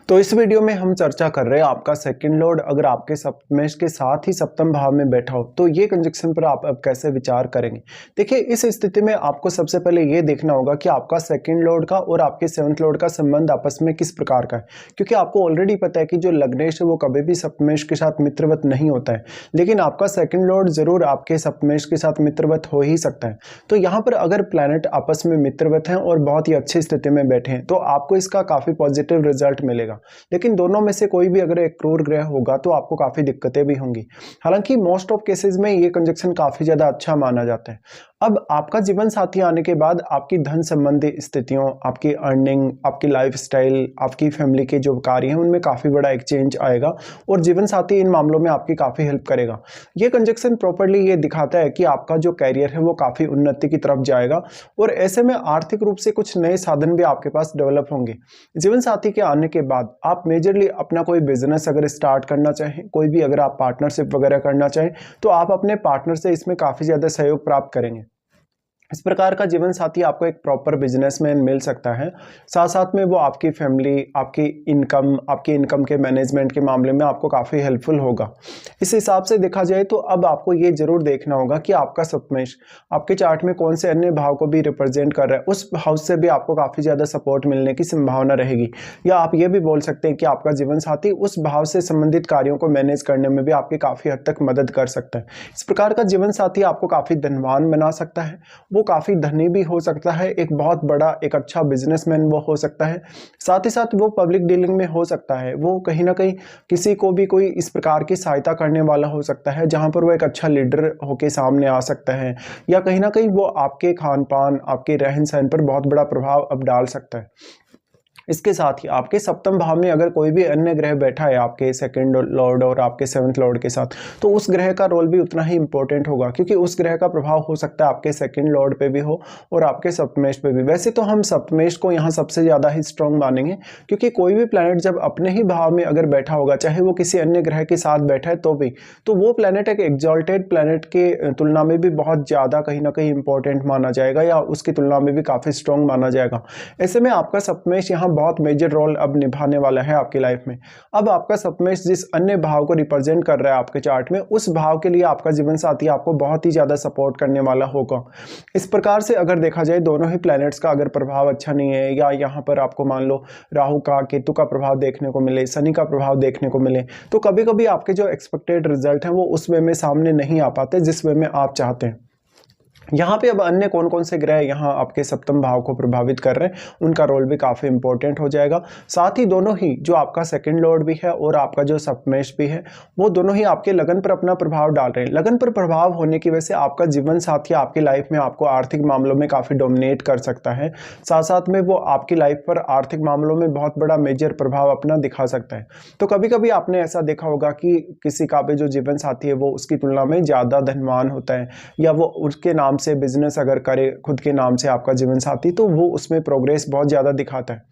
तो इस वीडियो में हम चर्चा कर रहे हैं आपका सेकंड लॉर्ड अगर आपके सप्तमेश के साथ ही सप्तम भाव में बैठा हो तो ये कंजक्शन पर आप अब कैसे विचार करेंगे। देखिए, इस स्थिति में आपको सबसे पहले ये देखना होगा कि आपका सेकंड लॉर्ड का और आपके सेवंथ लॉर्ड का संबंध आपस में किस प्रकार का है, क्योंकि आपको ऑलरेडी पता है कि जो लग्नेश है वो कभी भी सप्तमेश के साथ मित्रवत नहीं होता है, लेकिन आपका सेकंड लॉर्ड जरूर आपके सप्तमेश के साथ मित्रवत हो ही सकता है। तो यहाँ पर अगर प्लैनेट आपस में मित्रवत हैं और बहुत ही अच्छी स्थिति में बैठे हैं तो आपको इसका काफी पॉजिटिव रिजल्ट मिलेगा। लेकिन दोनों में से कोई भी अगर एक क्रूर ग्रह होगा तो आपको काफी दिक्कतें भी होंगी। हालांकि मोस्ट ऑफ केसेस में ये कंजक्शन काफी ज्यादा अच्छा माना जाता है। अब आपका जीवन साथी आने के बाद आपकी धन संबंधी स्थितियों, आपकी अर्निंग, आपकी लाइफस्टाइल, आपकी फैमिली के जो कार्य हैं उनमें काफी बड़ा एक चेंज आएगा और जीवन साथी इन मामलों में आपकी काफी हेल्प करेगा। ये कंजक्शन प्रॉपर्ली ये दिखाता है कि आपका जो कैरियर है वो काफी उन्नति की तरफ जाएगा और ऐसे में आर्थिक रूप से कुछ नए साधन भी आपके पास डेवलप होंगे। जीवन साथी के आने के बाद आप मेजरली अपना कोई बिजनेस अगर स्टार्ट करना चाहें, कोई भी अगर आप पार्टनरशिप वगैरह करना चाहें तो आप अपने पार्टनर से इसमें काफी ज्यादा सहयोग प्राप्त करेंगे। इस प्रकार का जीवन साथी आपको एक प्रॉपर बिजनेसमैन मिल सकता है। साथ साथ में वो आपकी फैमिली, आपकी इनकम के मैनेजमेंट के मामले में आपको काफ़ी हेल्पफुल होगा। इस हिसाब से देखा जाए तो अब आपको ये जरूर देखना होगा कि आपका सप्तमेश आपके चार्ट में कौन से अन्य भाव को भी रिप्रेजेंट कर रहा है, उस हाउस से भी आपको काफ़ी ज़्यादा सपोर्ट मिलने की संभावना रहेगी। या आप ये भी बोल सकते हैं कि आपका जीवन साथी उस भाव से संबंधित कार्यों को मैनेज करने में भी आपकी काफ़ी हद तक मदद कर सकता है। इस प्रकार का जीवन साथी आपको काफ़ी धनवान बना सकता है, वो काफी धनी भी हो सकता है, एक बहुत बड़ा एक अच्छा बिजनेसमैन वो हो सकता है। साथ ही साथ वो पब्लिक डीलिंग में हो सकता है, वो कहीं ना कहीं किसी को भी कोई इस प्रकार की सहायता करने वाला हो सकता है जहां पर वो एक अच्छा लीडर होके सामने आ सकता है, या कहीं ना कहीं वो आपके खान पान, आपके रहन सहन पर बहुत बड़ा प्रभाव अब डाल सकता है। इसके साथ ही आपके सप्तम भाव में अगर कोई भी अन्य ग्रह बैठा है आपके सेकंड लॉर्ड और आपके सेवंथ लॉर्ड के साथ, तो उस ग्रह का रोल भी उतना ही इंपॉर्टेंट होगा, क्योंकि उस ग्रह का प्रभाव हो सकता है आपके सेकंड लॉर्ड पे भी हो और आपके सप्तमेश पे भी। वैसे तो हम सप्तमेश को यहाँ सबसे ज्यादा ही स्ट्रांग मानेंगे, क्योंकि कोई भी प्लैनेट जब अपने ही भाव में अगर बैठा होगा, चाहे वो किसी अन्य ग्रह के साथ बैठा है तो वो प्लैनेट एक एग्जॉल्टेड प्लैनेट के तुलना में भी बहुत ज्यादा कहीं ना कहीं इंपॉर्टेंट माना जाएगा, या उसकी तुलना में भी काफी स्ट्रांग माना जाएगा। ऐसे में आपका सप्तमेश यहाँ बहुत मेजर रोल अब निभाने वाला है आपकी लाइफ में। अब आपका सप्तमेश जिस अन्य भाव को रिप्रेजेंट कर रहा है आपके चार्ट में, उस भाव के लिए आपका जीवन साथी आपको बहुत ही ज्यादा सपोर्ट करने वाला होगा। इस प्रकार से अगर देखा जाए दोनों ही प्लैनेट्स का अगर प्रभाव अच्छा नहीं है, या यहाँ पर आपको मान लो राहु का, केतु का प्रभाव देखने को मिले, शनि का प्रभाव देखने को मिले, तो कभी कभी आपके जो एक्सपेक्टेड रिजल्ट हैं वो उस वे में सामने नहीं आ पाते जिस वे में आप चाहते हैं। यहाँ पे अब अन्य कौन कौन से ग्रह यहाँ आपके सप्तम भाव को प्रभावित कर रहे हैं, उनका रोल भी काफी इंपॉर्टेंट हो जाएगा। साथ ही दोनों ही, जो आपका सेकंड लॉर्ड भी है और आपका जो सप्तमेश भी है, वो दोनों ही आपके लगन पर अपना प्रभाव डाल रहे हैं। लगन पर प्रभाव होने की वजह से आपका जीवन साथी आपकी लाइफ में आपको आर्थिक मामलों में काफी डोमिनेट कर सकता है। साथ साथ में वो आपकी लाइफ पर आर्थिक मामलों में बहुत बड़ा मेजर प्रभाव अपना दिखा सकता है। तो कभी कभी आपने ऐसा देखा होगा कि किसी का भी जो जीवन साथी है वो उसकी तुलना में ज्यादा धनवान होता है, या वो उसके नाम से बिजनेस अगर करे खुद के नाम से आपका जीवन साथी, तो वो उसमें प्रोग्रेस बहुत ज्यादा दिखाता है।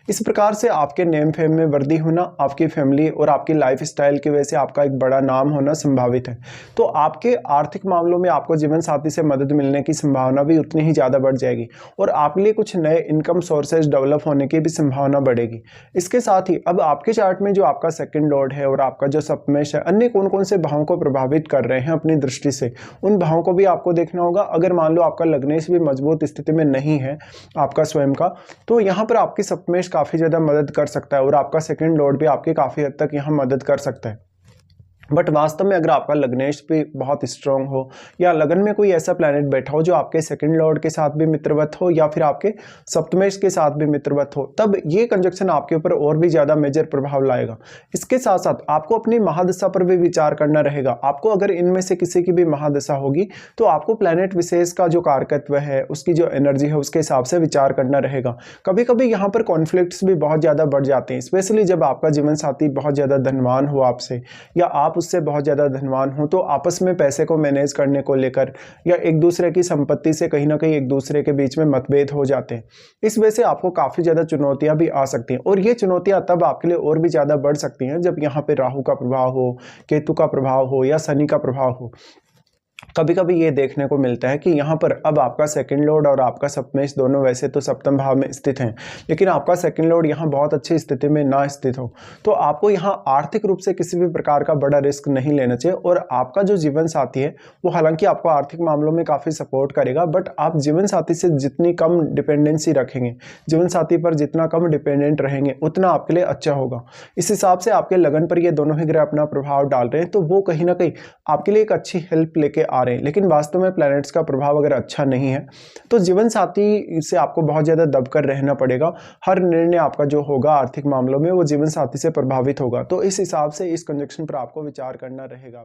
इस प्रकार से आपके नेम फेम में वृद्धि होना, आपकी फैमिली और आपकी लाइफ स्टाइल की वजह से आपका एक बड़ा नाम होना संभावित है। तो आपके आर्थिक मामलों में आपको जीवन साथी से मदद मिलने की संभावना भी उतनी ही ज्यादा बढ़ जाएगी और आपके लिए कुछ नए इनकम सोर्सेज डेवलप होने की भी संभावना बढ़ेगी। इसके साथ ही अब आपके चार्ट में जो आपका सेकंड लॉर्ड है और आपका जो सप्तमेश है, अन्य कौन कौन से भावों को प्रभावित कर रहे हैं अपनी दृष्टि से, उन भावों को भी आपको देखना होगा। अगर मान लो आपका लग्नेश भी मजबूत स्थिति में नहीं है आपका स्वयं का, तो यहाँ पर आपकी सप्तमेश काफी ज्यादा मदद कर सकता है और आपका सेकंड लॉर्ड भी आपकी काफी हद तक यहाँ मदद कर सकता है। बट वास्तव में अगर आपका लग्नेश भी बहुत स्ट्रांग हो, या लगन में कोई ऐसा प्लैनेट बैठा हो जो आपके सेकंड लॉर्ड के साथ भी मित्रवत हो या फिर आपके सप्तमेश के साथ भी मित्रवत हो, तब ये कंजक्शन आपके ऊपर और भी ज्यादा मेजर प्रभाव लाएगा। इसके साथ साथ आपको अपनी महादशा पर भी विचार करना रहेगा। आपको अगर इनमें से किसी की भी महादशा होगी तो आपको प्लैनेट विशेष का जो कारकत्व है, उसकी जो एनर्जी है, उसके हिसाब से विचार करना रहेगा। कभी कभी यहाँ पर कॉन्फ्लिक्ट्स भी बहुत ज्यादा बढ़ जाते हैं, स्पेशली जब आपका जीवन साथी बहुत ज्यादा धनवान हो आपसे, या आप उससे बहुत ज्यादा धनवान हो, तो आपस में पैसे को मैनेज करने को लेकर या एक दूसरे की संपत्ति से कहीं ना कहीं एक दूसरे के बीच में मतभेद हो जाते हैं। इस वजह से आपको काफी ज्यादा चुनौतियां भी आ सकती हैं, और ये चुनौतियां तब आपके लिए और भी ज्यादा बढ़ सकती हैं जब यहाँ पे राहु का प्रभाव हो, केतु का प्रभाव हो या शनि का प्रभाव हो। कभी कभी ये देखने को मिलता है कि यहाँ पर अब आपका सेकंड लॉर्ड और आपका सप्तमेश दोनों वैसे तो सप्तम भाव में स्थित हैं, लेकिन आपका सेकंड लॉर्ड यहाँ बहुत अच्छी स्थिति में ना स्थित हो, तो आपको यहाँ आर्थिक रूप से किसी भी प्रकार का बड़ा रिस्क नहीं लेना चाहिए। और आपका जो जीवन साथी है वो हालांकि आपको आर्थिक मामलों में काफ़ी सपोर्ट करेगा, बट आप जीवन साथी से जितनी कम डिपेंडेंसी रखेंगे, जीवन साथी पर जितना कम डिपेंडेंट रहेंगे, उतना आपके लिए अच्छा होगा। इस हिसाब से आपके लगन पर ये दोनों ही ग्रह अपना प्रभाव डाल रहे हैं, तो वो कहीं ना कहीं आपके लिए एक अच्छी हेल्प लेके आ रहे हैं। लेकिन वास्तव में प्लैनेट्स का प्रभाव अगर अच्छा नहीं है तो जीवन साथी से आपको बहुत ज़्यादा दबकर रहना पड़ेगा। हर निर्णय आपका जो होगा आर्थिक मामलों में वो जीवन साथी से प्रभावित होगा। तो इस हिसाब से इस कंजक्शन पर आपको विचार करना रहेगा।